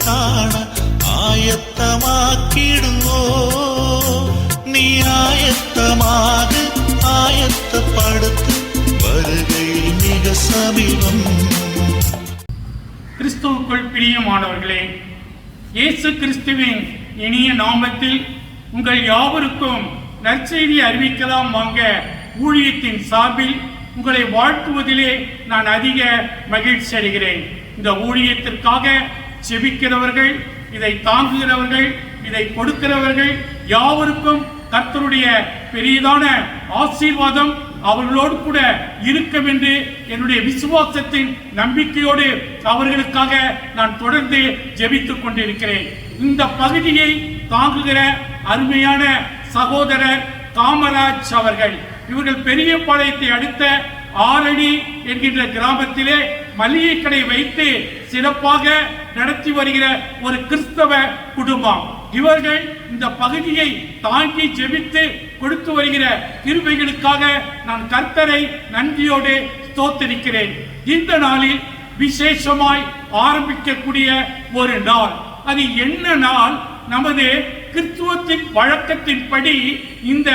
காண ஆயத்தமாக்கிடுவோ. நீ ஆயத்தமாக ஆயத்தப்படுத்து, வருகையில் மிக சமீபம். கிறிஸ்துவுக்குள் பிரியமானவர்களே, இயேசு கிறிஸ்துவின் இனிய நாமத்தில் உங்கள் யாவருக்கும் நற்செய்தி அறிவிக்கலாம் வாங்க ஊழியத்தின் சார்பில் உங்களை வாழ்த்துவதிலே நான் அதிக மகிழ்ச்சி அடைகிறேன். இந்த ஊழியத்திற்காக செபிக்கிறவர்கள், இதை தாங்குகிறவர்கள், இதை கொடுக்கிறவர்கள் யாவருக்கும் கர்த்தருடைய பெரியதான ஆசீர்வாதம் அவர்களோடு கூட இருக்கும் என்று என்னுடைய விசுவாசத்தின் நம்பிக்கையோடு அவர்களுக்காக நான் தொடர்ந்து ஜெபித்துக் கொண்டிருக்கிறேன். இந்த பகுதியை தாங்குகிற அருமையான சகோதரர் காமராஜ் அவர்கள், இவர்கள் பெரியபாளையத்தை அடுத்த ஆரணி என்கின்ற கிராமத்திலே மளிகை கடை வைத்து சிறப்பாக நடத்தி வருகிற ஒரு கிறிஸ்தவ குடும்பம். இவர்கள் இந்த பகுதியை தாங்கி ஜெபித்து கொடுத்து வருகிற கிருபைகளுக்காக நான் கர்த்தரை நன்றியோடு ஸ்தோத்திரிக்கிறேன். இந்த நாளில் விசேஷமாய் ஆரம்பிக்கக்கூடிய ஒரு நாள். அது என்ன நாள்? நமது கிறிஸ்துவத்தின் வழக்கத்தின்படி இந்த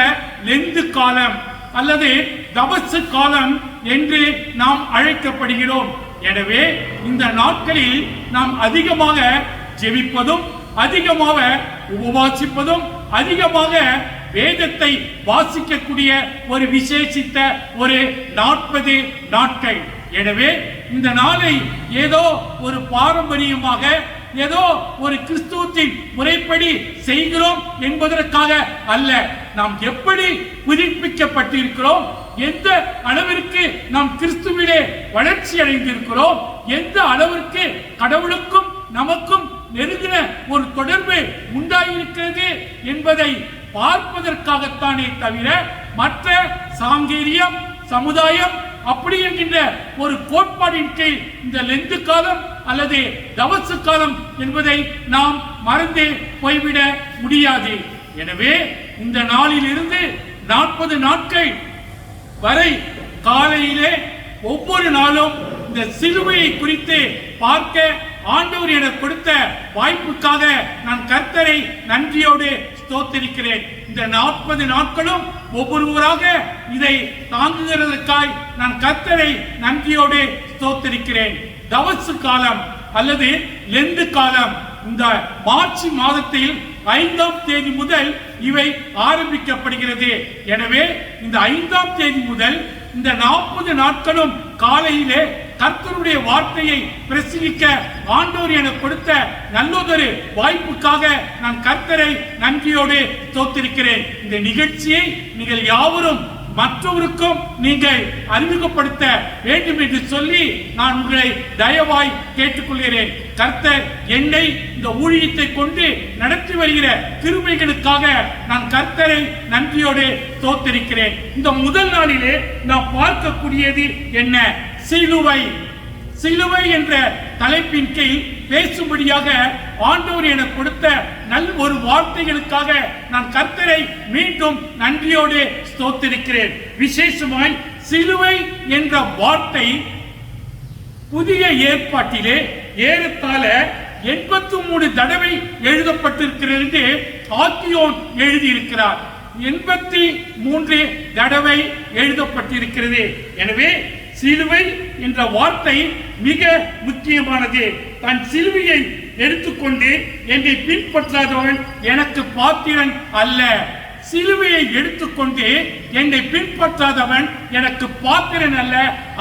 லெந்து காலம் அல்லது தபசு காலம் என்று நாம் அழைக்கப்படுகிறோம். எனவே இந்த நாட்களில் நாம் அதிகமாக ஜெபிப்பதும், அதிகமாக உபவாசிப்பதும், அதிகமாக வேதத்தை வாசிக்கக்கூடிய ஒரு விசேஷித்த ஒரு 40 நாட்கள். எனவே இந்த நாளை ஏதோ ஒரு பாரம்பரியமாக, ஏதோ ஒரு கிறிஸ்துவத்தின் முறைப்படி செய்கிறோம் என்பதற்காக அல்ல. நாம் எப்படி புதுப்பிக்கப்பட்டிருக்கிறோம், எந்த அளவிற்கு நாம் கிறிஸ்துவிலே வளர்ச்சி அடைந்திருக்கிறோம், எந்த அளவிற்கு கடவுளுக்கும் நமக்கும் நெருங்கின ஒரு தொடர்பு உண்டாயிருக்கிறது என்பதை பார்ப்பதற்காகத்தானே தவிர மற்ற சாங்கேரியம், சமுதாயம் அப்படி என்கின்ற ஒரு கோட்பாடின் கீழ் இந்த லெந்து காலம் அல்லது தவசு காலம் என்பதை நாம் மறந்து போய்விட முடியாது. எனவே இந்த நாளில் இருந்து 40 நாட்கள் வரை காலையிலே ஒவ்வொரு நாளும் இந்த சிலுவையை குறித்து பார்க்க ஆண்டவர் எனக்கு கொடுத்த வாய்ப்புக்காக நான் கர்த்தரை நன்றியோடு ஸ்தோத்திரிக்கிறேன். இந்த 40 நாட்களும் ஒவ்வொருவராக இதை தாங்குகிறதற்காய் நான் கர்த்தரை நன்றியோடு ஸ்தோத்திரிக்கிறேன். தவசு காலம் அல்லது லெந்து காலம் இந்த மார்ச் மாதத்தில் 5ஆம் தேதி முதல் இவை ஆரம்பிக்கப்படுகிறது. எனவே இந்த 5ஆம் தேதி முதல் இந்த 40 நாட்களும் காலையிலே கர்த்தருடைய வார்த்தையை பிரசங்கிக்க ஆண்டவர் எனக்கு கொடுத்த நல்லதொரு வாய்ப்புக்காக நான் கர்த்தரை நன்றியோடு ஸ்தோத்திரிக்கிறேன். இந்த நிகழ்ச்சியை நீங்கள் யாவரும் மற்றவருக்கும் நீங்கள் அறிமுகப்படுத்த வேண்டும் என்று சொல்லி நான் உங்களை தயவாய் கேட்டுக்கொள்கிறேன். கர்த்தர் என்னை இந்த ஊழியத்தை கொண்டு நடத்தி வருகிற கிருபைகளுக்காக நான் கர்த்தரை நன்றியோடு ஸ்தோத்திரிக்கிறேன். இந்த முதல் நாளிலே நாம் பார்க்கக்கூடியது என்ன? சிலுவை. சிலுவை என்ற தலைப்பின் கீழ் பேசும்படியாக ஆண்டவர் எனக்கு கொடுத்த ஒரு வார்த்தைகளுக்காக நான் கர்த்தரை மீண்டும் நன்றியோடு ஸ்தோத்திரிக்கிறேன். விசேஷமாய் சிலுவை என்ற வார்த்தை புதிய ஏற்பாட்டிலே ஏறத்தாழ 83 தடவை எழுதப்பட்டிருக்கிறது. ஆக்கியோன் எழுதியிருக்கிறார். 83 தடவை எழுதப்பட்டிருக்கிறது. எனவே சிலுவை என்ற வார்த்தை மிக முக்கியமானது. தன் சிலுவையை எடுத்துக்கொண்டு என்னை பின்பற்றாதவன் எனக்கு பாத்திரன் அல்ல. சிலுவையை எடுத்துக்கொண்டு என்னை பின்பற்றாதவன் எனக்கு பாத்திரன் அல்ல.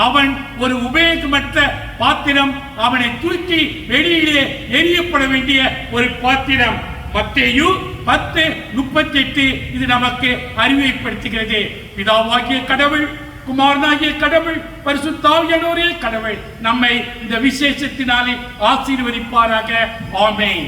அவன் ஒரு உபயோகமற்ற பாத்திரம். அவனை தூக்கி வெளியிலே எரியப்பட வேண்டிய ஒரு பாத்திரம். மத்தேயு 10:38 இது நமக்கு அறிவைப்படுத்துகிறது. பிதாவாகிய கடவுள், குமாரனாகிய கடவுள், பரிசுத்த ஆவியானவரே கடவுள் நம்மை இந்த விசேஷத்தினாலே ஆசீர்வதிப்பாராக. ஆமென்.